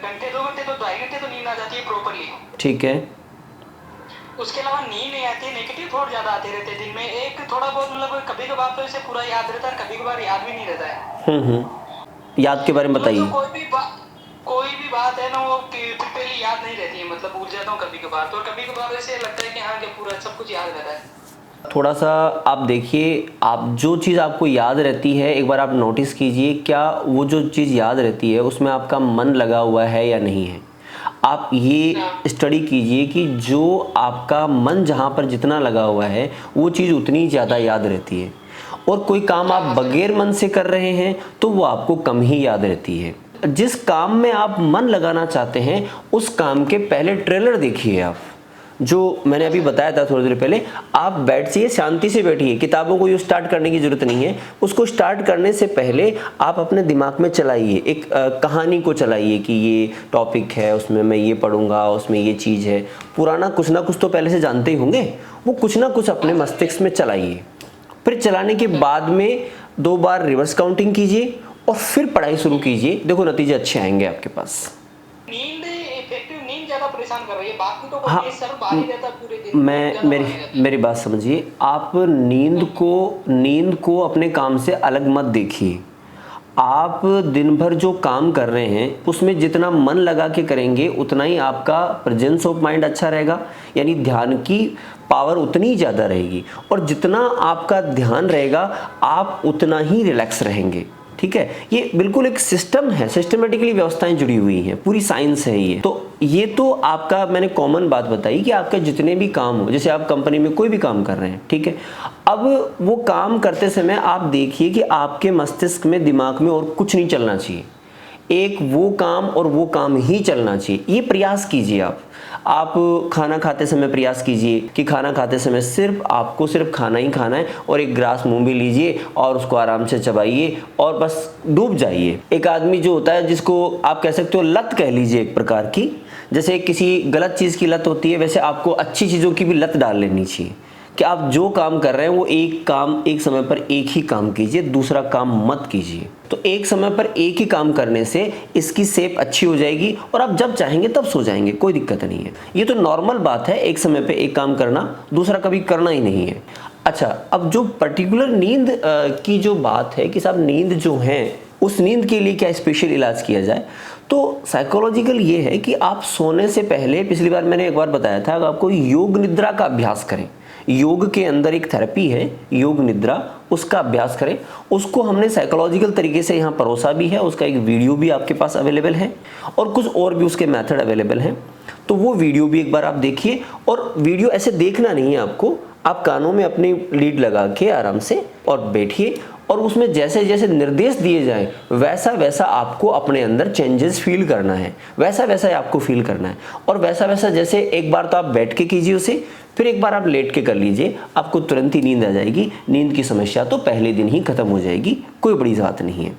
घंटे 2 घंटे तो 2.5 घंटे तो नींद आ जाती है प्रॉपर्ली। ठीक है। उसके अलावा नींद नहीं आती, नेगेटिव थॉट ज्यादा आते रहते हैं दिन में। एक थोड़ा बहुत मतलब कभी कभार तो इसे पूरा याद रहता है, कभी कभार याद भी नहीं रहता है। याद के बारे में तो मतलब बताइए। कोई भी बात है ना, वो पहले याद नहीं रहती है, मतलब भूल जाता हूँ कभी कभार। तो कभी कभार ऐसे लगता है कि हाँ, कि पूरा सब कुछ याद रहता है। थोड़ा सा आप देखिए, आप जो चीज़ आपको याद रहती है एक बार आप नोटिस कीजिए, क्या वो जो चीज़ याद रहती है उसमें आपका मन लगा हुआ है या नहीं है। आप ये स्टडी कीजिए कि जो आपका मन जहाँ पर जितना लगा हुआ है वो चीज़ उतनी ज़्यादा याद रहती है, और कोई काम आप बगैर मन से कर रहे हैं तो वो आपको कम ही याद रहती है। जिस काम में आप मन लगाना चाहते हैं उस काम के पहले ट्रेलर देखिए आप, जो मैंने अभी बताया था थोड़ी देर पहले। आप बैठिए, शांति से बैठिए, किताबों को यूँ स्टार्ट करने की ज़रूरत नहीं है। उसको स्टार्ट करने से पहले आप अपने दिमाग में चलाइए, एक कहानी को चलाइए कि ये टॉपिक है, उसमें मैं ये पढ़ूंगा, उसमें ये चीज़ है। पुराना कुछ ना कुछ तो पहले से जानते ही होंगे, वो कुछ ना कुछ अपने मस्तिष्क में चलाइए। फिर चलाने के बाद में 2 बार रिवर्स काउंटिंग कीजिए और फिर पढ़ाई शुरू कीजिए। देखो नतीजे अच्छे आएंगे आपके पास। नींद इफेक्टिव नींद ज्यादा परेशान कर रही है, बाकी तो हाँ, कोई सर भारी रहता पूरे दिन। मेरी बात समझिए। आप नींद को अपने काम से अलग मत देखिए। आप दिन भर जो काम कर रहे हैं उसमें जितना मन लगा के करेंगे उतना ही आपका प्रेजेंस ऑफ माइंड अच्छा रहेगा, यानी ध्यान की पावर उतनी ज़्यादा रहेगी, और जितना आपका ध्यान रहेगा आप उतना ही रिलैक्स रहेंगे। ठीक है, ये बिल्कुल एक सिस्टम है, सिस्टमेटिकली व्यवस्थाएं जुड़ी हुई हैं, पूरी साइंस है ये। तो ये तो आपका मैंने कॉमन बात बताई कि आपके जितने भी काम हो, जैसे आप कंपनी में कोई भी काम कर रहे हैं, ठीक है, अब वो काम करते समय आप देखिए कि आपके मस्तिष्क में, दिमाग में और कुछ नहीं चलना चाहिए। एक वो काम और वो काम ही चलना चाहिए। ये प्रयास कीजिए आप खाना खाते समय प्रयास कीजिए कि खाना खाते समय आपको सिर्फ खाना ही खाना है, और एक ग्रास मुंह में लीजिए और उसको आराम से चबाइए और बस डूब जाइए। एक आदमी जो होता है, जिसको आप कह सकते हो लत कह लीजिए एक प्रकार की, जैसे किसी गलत चीज़ की लत होती है, वैसे आपको अच्छी चीज़ों की भी लत डाल लेनी चाहिए कि आप जो काम कर रहे हैं वो एक समय पर एक ही काम कीजिए, दूसरा काम मत कीजिए। तो एक समय पर एक ही काम करने से इसकी सेप अच्छी हो जाएगी और आप जब चाहेंगे तब सो जाएंगे, कोई दिक्कत नहीं है। ये तो नॉर्मल बात है, एक समय पे एक काम करना, दूसरा कभी करना ही नहीं है। अच्छा, अब जो पर्टिकुलर नींद की जो बात है कि साहब नींद जो है, उस नींद के लिए क्या स्पेशल इलाज किया जाए, तो साइकोलॉजिकल ये है कि आप सोने से पहले, पिछली बार मैंने एक बार बताया था, आपको योग निद्रा का अभ्यास करें। योग के अंदर एक थेरेपी है योग निद्रा, उसका अभ्यास करें। उसको हमने साइकोलॉजिकल तरीके से यहाँ परोसा भी है, उसका एक वीडियो भी आपके पास अवेलेबल है और कुछ और भी उसके मेथड अवेलेबल हैं। तो वो वीडियो भी एक बार आप देखिए, और वीडियो ऐसे देखना नहीं है आपको, आप कानों में अपनी लीड लगा के आराम से और बैठिए, और उसमें जैसे जैसे निर्देश दिए जाएं वैसा वैसा आपको अपने अंदर चेंजेस फील करना है, वैसा वैसा आपको फील करना है। और वैसा वैसा जैसे एक बार तो आप बैठ के कीजिए उसे, फिर एक बार आप लेट के कर लीजिए, आपको तुरंत ही नींद आ जाएगी। नींद की समस्या तो पहले दिन ही खत्म हो जाएगी, कोई बड़ी बात नहीं है।